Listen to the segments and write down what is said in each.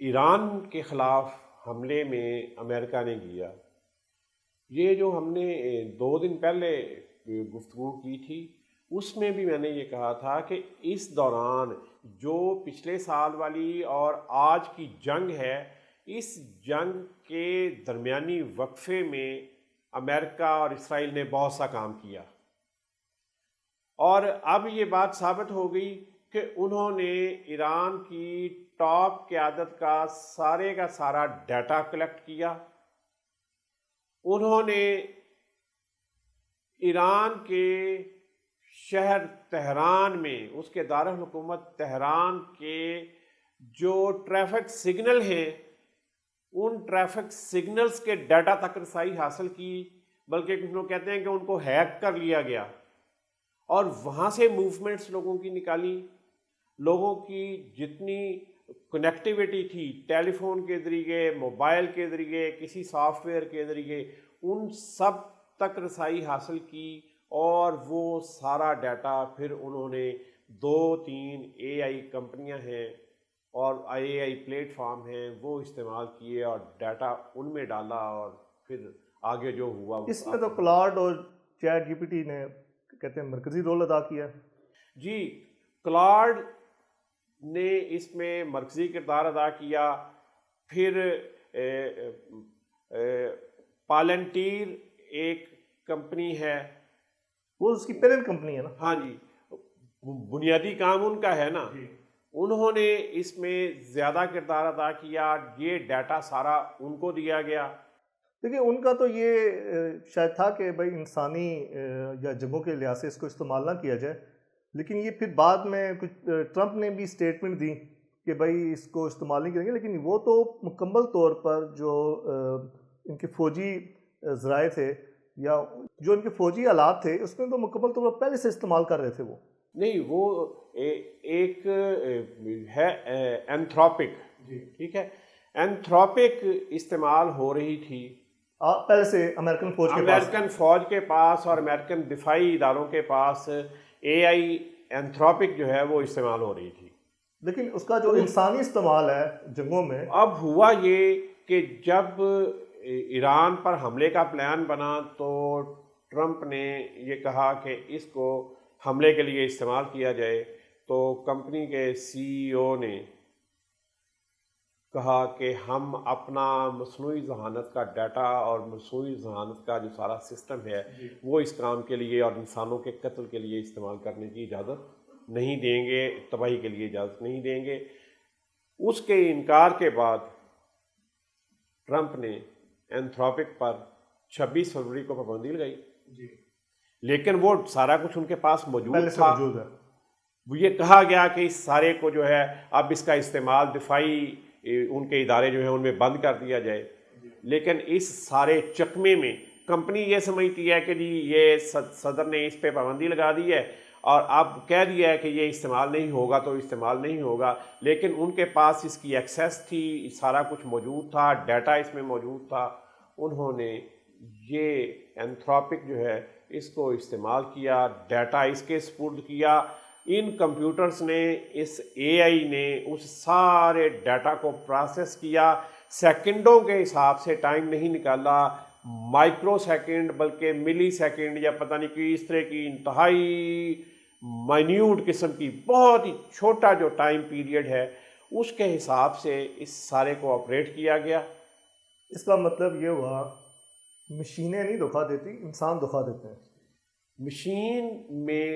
ایران کے خلاف حملے میں امریکہ نے کیا، یہ جو ہم نے 2 دن پہلے گفتگو کی تھی اس میں بھی میں نے یہ کہا تھا کہ اس دوران جو پچھلے سال والی اور آج کی جنگ ہے، اس جنگ کے درمیانی وقفے میں امریکہ اور اسرائیل نے بہت سا کام کیا، اور اب یہ بات ثابت ہو گئی کہ انہوں نے ایران کی ٹاپ قیادت کا سارا ڈیٹا کلیکٹ کیا، انہوں نے ایران کے شہر تہران میں، اس کے دارالحکومت تہران کے جو ٹریفک سگنل ہیں ان ٹریفک سگنلز کے ڈیٹا تک رسائی حاصل کی، بلکہ کچھ لوگ کہتے ہیں کہ ان کو ہیک کر لیا گیا، اور وہاں سے موومنٹس لوگوں کی نکالی، لوگوں کی جتنی کنیکٹیویٹی تھی ٹیلی فون کے ذریعے، موبائل کے ذریعے، کسی سافٹ ویئر کے ذریعے، ان سب تک رسائی حاصل کی، اور وہ سارا ڈیٹا پھر انہوں نے 2-3 AI کمپنیاں ہیں اور AI پلیٹ فارم ہیں وہ استعمال کیے اور ڈیٹا ان میں ڈالا، اور پھر آگے جو ہوا اس میں تو کلاڈ اور چیٹ GPT نے کہتے ہیں مرکزی رول ادا کیا۔ جی، کلاڈ نے اس میں مرکزی کردار ادا کیا، پھر پالنٹیر ایک کمپنی ہے، وہ اس کی پیرنٹ کمپنی ہے نا؟ ہاں جی، بنیادی کام ان کا ہے نا، انہوں نے اس میں زیادہ کردار ادا کیا، یہ ڈیٹا سارا ان کو دیا گیا۔ دیکھیے ان کا تو یہ شاید تھا کہ بھائی انسانی یا جنگوں کے لحاظ سے اس کو استعمال نہ کیا جائے، لیکن یہ پھر بعد میں کچھ ٹرمپ نے بھی اسٹیٹمنٹ دی کہ بھائی اس کو استعمال نہیں کریں گے، لیکن وہ تو مکمل طور پر جو ان کے فوجی ذرائع تھے یا جو ان کے فوجی آلات تھے اس میں تو مکمل طور پر پہلے سے استعمال کر رہے تھے۔ وہ نہیں، وہ ایک ہے اینتھروپک، ٹھیک ہے، اینتھروپک استعمال ہو رہی تھی پہلے سے امریکن فوج کے پاس اور امریکن دفاعی اداروں کے پاس AI اینتھروپک جو ہے وہ استعمال ہو رہی تھی، لیکن اس کا جو انسانی استعمال ہے جنگوں میں، اب ہوا یہ کہ جب ایران پر حملے کا پلان بنا تو ٹرمپ نے یہ کہا کہ اس کو حملے کے لیے استعمال کیا جائے، تو کمپنی کے CEO نے کہا کہ ہم اپنا مصنوعی ذہانت کا ڈیٹا اور مصنوعی ذہانت کا جو سارا سسٹم ہے وہ اس کام کے لیے اور انسانوں کے قتل کے لیے استعمال کرنے کی اجازت نہیں دیں گے، تباہی کے لیے اجازت نہیں دیں گے۔ اس کے انکار کے بعد ٹرمپ نے اینتھروپک پر 26 فروری کو پابندی لگائی، لیکن وہ سارا کچھ ان کے پاس موجود تھا، وہ یہ کہا گیا کہ اس سارے کو جو ہے اب اس کا استعمال دفاعی ان کے ادارے جو ہیں ان میں بند کر دیا جائے، لیکن اس سارے چکمے میں کمپنی یہ سمجھتی ہے کہ جی یہ صدر نے اس پہ پابندی لگا دی ہے اور اب کہہ دیا ہے کہ یہ استعمال نہیں ہوگا تو استعمال نہیں ہوگا، لیکن ان کے پاس اس کی ایکسیس تھی، سارا کچھ موجود تھا، ڈیٹا اس میں موجود تھا، انہوں نے یہ اینتھروپک جو ہے اس کو استعمال کیا، ڈیٹا اس کے سپرد کیا، ان کمپیوٹرز نے، اس AI نے اس سارے ڈیٹا کو پروسیس کیا، سیکنڈوں کے حساب سے ٹائم نہیں نکالا، مائکرو سیکنڈ بلکہ ملی سیکنڈ یا پتہ نہیں کہ اس طرح کی انتہائی مائنیوٹ قسم کی بہت ہی چھوٹا جو ٹائم پیریڈ ہے اس کے حساب سے اس سارے کو آپریٹ کیا گیا۔ اس کا مطلب یہ ہوا مشینیں نہیں دھوکہ دیتی، انسان دھوکہ دیتے ہیں۔ مشین میں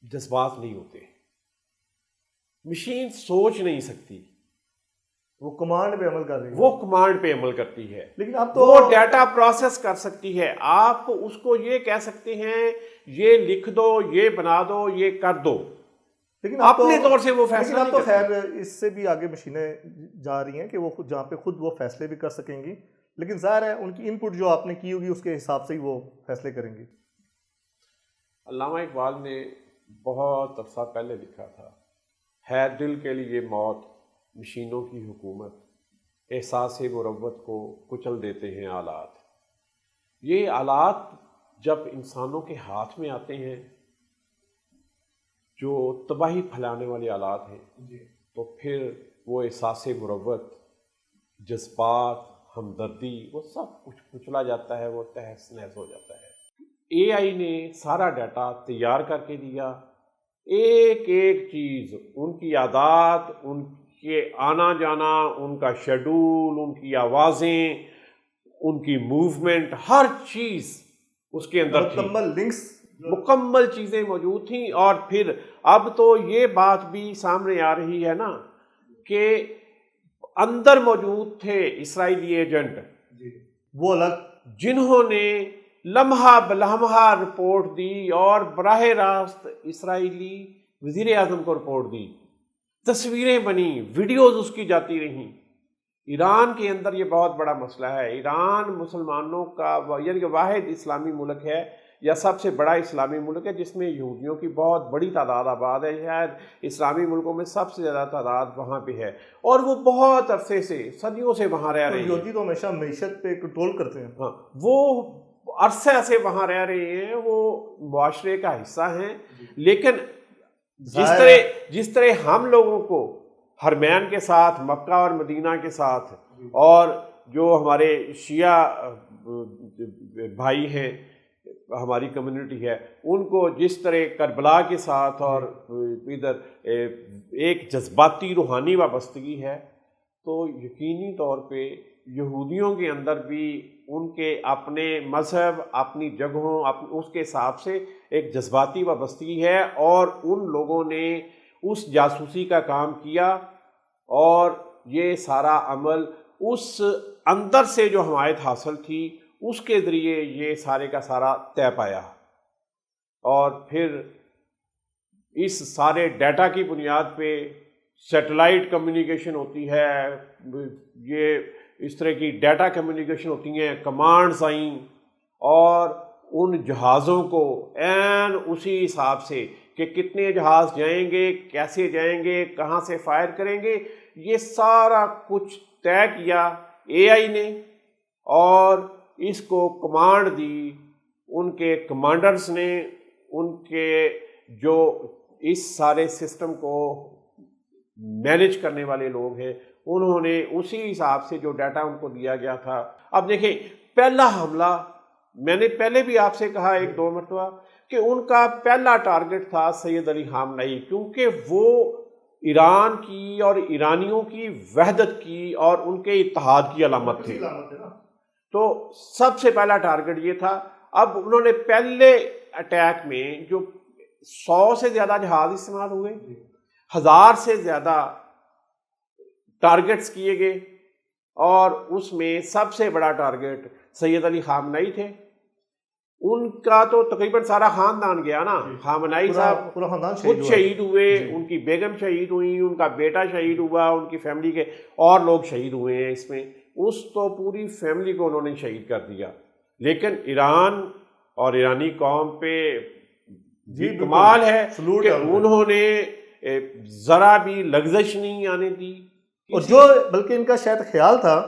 جذبات نہیں ہوتے، مشین سوچ نہیں سکتی، وہ کمانڈ پہ عمل کر رہی ہے، وہ کمانڈ پہ عمل کرتی ہے، لیکن اب تو وہ ڈیٹا پروسیس کر سکتی ہے، آپ اس کو یہ کہہ سکتے ہیں یہ لکھ دو، یہ بنا دو، یہ کر دو، لیکن اپنے طور سے وہ فیصلہ نہیں نہیں کرتی۔ خیر اس سے بھی آگے مشینیں جا رہی ہیں کہ وہ خود جہاں پہ خود وہ فیصلے بھی کر سکیں گی، لیکن ظاہر ہے ان کی ان پٹ جو آپ نے کی ہوگی اس کے حساب سے ہی وہ فیصلے کریں گی۔ علامہ اقبال نے بہت عرصہ پہلے لکھا تھا، ہے دل کے لیے موت مشینوں کی حکومت، احساس مروت کو کچل دیتے ہیں آلات۔ یہ آلات جب انسانوں کے ہاتھ میں آتے ہیں جو تباہی پھیلانے والے آلات ہیں، تو پھر وہ احساس مروت، جذبات، ہمدردی، وہ سب کچھ کچلا جاتا ہے، وہ تہس نہس ہو جاتا ہے۔ اے آئی نے سارا ڈیٹا تیار کر کے دیا، ایک ایک چیز، ان کی عادات، ان کے آنا جانا، ان کا شیڈول، ان کی آوازیں، ان کی موومنٹ، ہر چیز اس کے اندر تھی، مکمل لنکس، مکمل چیزیں موجود تھیں۔ اور پھر اب تو یہ بات بھی سامنے آ رہی ہے نا کہ اندر موجود تھے اسرائیلی ایجنٹ، وہ الگ، جنہوں نے لمحہ بلمحہ رپورٹ دی اور براہ راست اسرائیلی وزیر اعظم کو رپورٹ دی، تصویریں بنی، ویڈیوز اس کی جاتی رہیں۔ ایران کے اندر یہ بہت بڑا مسئلہ ہے۔ ایران مسلمانوں کا یعنی کہ واحد اسلامی ملک ہے یا سب سے بڑا اسلامی ملک ہے جس میں یہودیوں کی بہت بڑی تعداد آباد ہے، شاید اسلامی ملکوں میں سب سے زیادہ تعداد وہاں پہ ہے، اور وہ بہت عرصے سے، صدیوں سے وہاں رہ رہے ہیں۔ یہودی تو ہمیشہ معیشت پہ کنٹرول کرتے ہیں، ہاں، وہ عرصے سے وہاں رہ رہے ہیں، وہ معاشرے کا حصہ ہیں، لیکن جس طرح ہم لوگوں کو حرمین کے ساتھ، مکہ اور مدینہ کے ساتھ، اور جو ہمارے شیعہ بھائی ہیں، ہماری کمیونٹی ہے، ان کو جس طرح کربلا کے ساتھ اور ادھر ایک جذباتی روحانی وابستگی ہے، تو یقینی طور پہ یہودیوں کے اندر بھی ان کے اپنے مذہب، اپنی جگہوں، اس کے حساب سے ایک جذباتی وابستگی ہے، اور ان لوگوں نے اس جاسوسی کا کام کیا، اور یہ سارا عمل اس اندر سے جو حمایت حاصل تھی اس کے ذریعے یہ سارے کا سارا طے پایا، اور پھر اس سارے ڈیٹا کی بنیاد پہ سیٹلائٹ کمیونیکیشن ہوتی ہے، یہ اس طرح کی ڈیٹا کمیونیکیشن ہوتی ہیں، کمانڈز آئیں، اور ان جہازوں کو عین اسی حساب سے کہ کتنے جہاز جائیں گے، کیسے جائیں گے، کہاں سے فائر کریں گے، یہ سارا کچھ طے کیا اے آئی نے، اور اس کو کمانڈ دی ان کے کمانڈرز نے، ان کے جو اس سارے سسٹم کو مینیج کرنے والے لوگ ہیں، انہوں نے اسی حساب سے جو ڈیٹا ان کو دیا گیا تھا۔ اب دیکھیں، پہلا حملہ میں نے پہلے بھی آپ سے کہا ایک دو مرتبہ کہ ان کا پہلا ٹارگٹ تھا سید علی خامنئی، کیونکہ وہ ایران کی اور ایرانیوں کی وحدت کی اور ان کے اتحاد کی علامت تھے، تو سب سے پہلا ٹارگٹ یہ تھا۔ اب انہوں نے پہلے اٹیک میں جو 100 سے زیادہ جہاز استعمال ہوئے، 1000 سے زیادہ ٹارگٹس کیے گئے، اور اس میں سب سے بڑا ٹارگٹ سید علی خامنئی تھے۔ ان کا تو تقریباً سارا خاندان گیا نا، خامنئی صاحب خود شہید ہوئے، ان کی بیگم شہید ہوئی، ان کا بیٹا شہید ہوا، ان کی فیملی کے اور لوگ شہید ہوئے ہیں اس میں، اس تو پوری فیملی کو انہوں نے شہید کر دیا۔ لیکن ایران اور ایرانی قوم پہ کمال ہے کہ انہوں نے ذرا بھی لغزش نہیں آنے دی، اور جو بلکہ ان کا شاید خیال تھا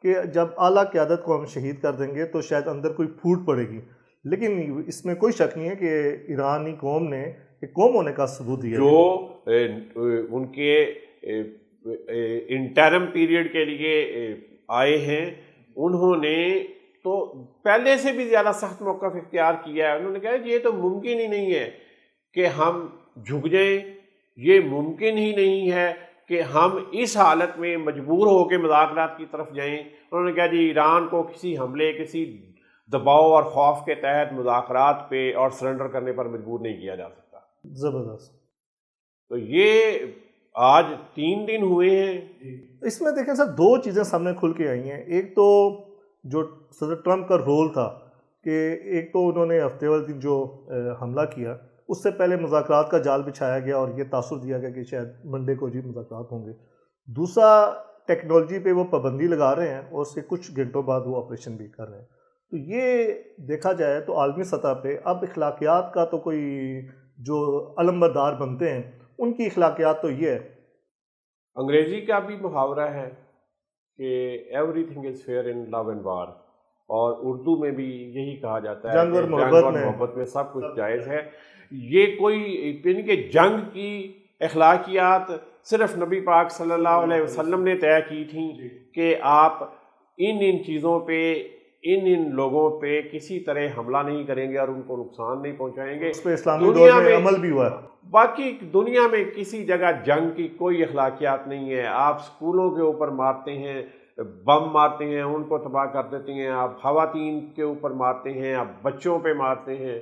کہ جب اعلیٰ قیادت کو ہم شہید کر دیں گے تو شاید اندر کوئی پھوٹ پڑے گی، لیکن اس میں کوئی شک نہیں ہے کہ ایرانی قوم نے ایک قوم ہونے کا ثبوت دیا۔ جو ان کے انٹرم پیریڈ کے لیے آئے ہیں، انہوں نے تو پہلے سے بھی زیادہ سخت موقف اختیار کیا ہے۔ انہوں نے کہا یہ تو ممکن ہی نہیں ہے کہ ہم جھک جائیں، یہ ممکن ہی نہیں ہے کہ ہم اس حالت میں مجبور ہو کے مذاکرات کی طرف جائیں۔ انہوں نے کہا جی ایران کو کسی حملے، کسی دباؤ اور خوف کے تحت مذاکرات پہ اور سرنڈر کرنے پر مجبور نہیں کیا جا سکتا۔ زبردست۔ تو یہ آج 3 دن ہوئے ہیں۔ اس میں دیکھیں سر، 2 چیزیں سامنے کھل کے آئی ہیں۔ ایک تو جو صدر ٹرمپ کا رول تھا کہ ایک تو انہوں نے ہفتے والے دن جو حملہ کیا، اس سے پہلے مذاکرات کا جال بچھایا گیا اور یہ تاثر دیا گیا کہ شاید منڈے کو جی مذاکرات ہوں گے۔ دوسرا، ٹیکنالوجی پہ وہ پابندی لگا رہے ہیں اور اس کے کچھ گھنٹوں بعد وہ آپریشن بھی کر رہے ہیں۔ تو یہ دیکھا جائے تو عالمی سطح پہ اب اخلاقیات کا تو کوئی جو علم بردار بنتے ہیں ان کی اخلاقیات تو یہ ہے۔ انگریزی کا بھی محاورہ ہے کہ everything is fair in love and war, اور اردو میں بھی یہی کہا جاتا ہے جنگ اور محبت میں سب کچھ جائز ہے۔ یہ کوئی یعنی کہ جنگ کی اخلاقیات صرف نبی پاک صلی اللہ علیہ وسلم نے طے کی تھیں کہ آپ ان چیزوں پہ ان لوگوں پہ کسی طرح حملہ نہیں کریں گے اور ان کو نقصان نہیں پہنچائیں گے. اس پہ اسلامی دور میں عمل بھی ہوا ہے. باقی دنیا میں کسی جگہ جنگ کی کوئی اخلاقیات نہیں ہے. آپ سکولوں کے اوپر مارتے ہیں، بم مارتے ہیں، ان کو تباہ کر دیتے ہیں. آپ خواتین کے اوپر مارتے ہیں، آپ بچوں پہ مارتے ہیں،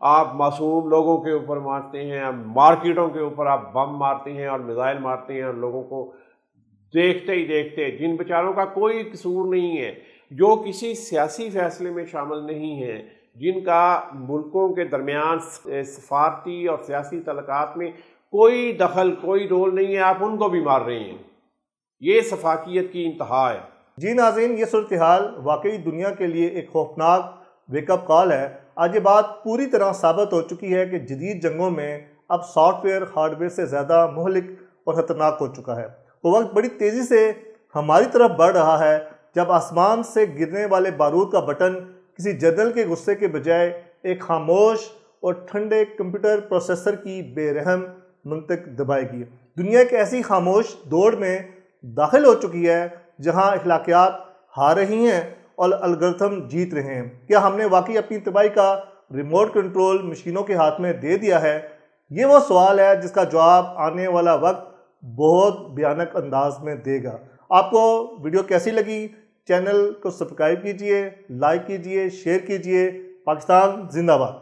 آپ معصوم لوگوں کے اوپر مارتے ہیں، آپ مارکیٹوں کے اوپر آپ بم مارتے ہیں اور میزائل مارتے ہیں اور لوگوں کو دیکھتے ہی دیکھتے، جن بیچاروں کا کوئی قصور نہیں ہے، جو کسی سیاسی فیصلے میں شامل نہیں ہیں، جن کا ملکوں کے درمیان سفارتی اور سیاسی تعلقات میں کوئی دخل، کوئی رول نہیں ہے، آپ ان کو بھی مار رہے ہیں. یہ سفاکیت کی انتہا ہے. جی ناظرین، یہ صورتحال واقعی دنیا کے لیے ایک خوفناک ویک اپ کال ہے. آج یہ بات پوری طرح ثابت ہو چکی ہے کہ جدید جنگوں میں اب سافٹ ویئر ہارڈ ویئر سے زیادہ مہلک اور خطرناک ہو چکا ہے. وہ وقت بڑی تیزی سے ہماری طرف بڑھ رہا ہے جب آسمان سے گرنے والے بارود کا بٹن کسی جنرل کے غصے کے بجائے ایک خاموش اور ٹھنڈے کمپیوٹر پروسیسر کی بے رحم منطق دبائے گی. دنیا ایک ایسی خاموش دوڑ میں داخل ہو چکی ہے جہاں اخلاقیات ہار رہی ہیں اور الگورتھم جیت رہے ہیں. کیا ہم نے واقعی اپنی تباہی کا ریموٹ کنٹرول مشینوں کے ہاتھ میں دے دیا ہے؟ یہ وہ سوال ہے جس کا جواب آنے والا وقت بہت بھیانک انداز میں دے گا. آپ کو ویڈیو کیسی لگی؟ چینل کو سبسکرائب کیجئے، لائک کیجئے، شیئر کیجئے. پاکستان زندہ باد.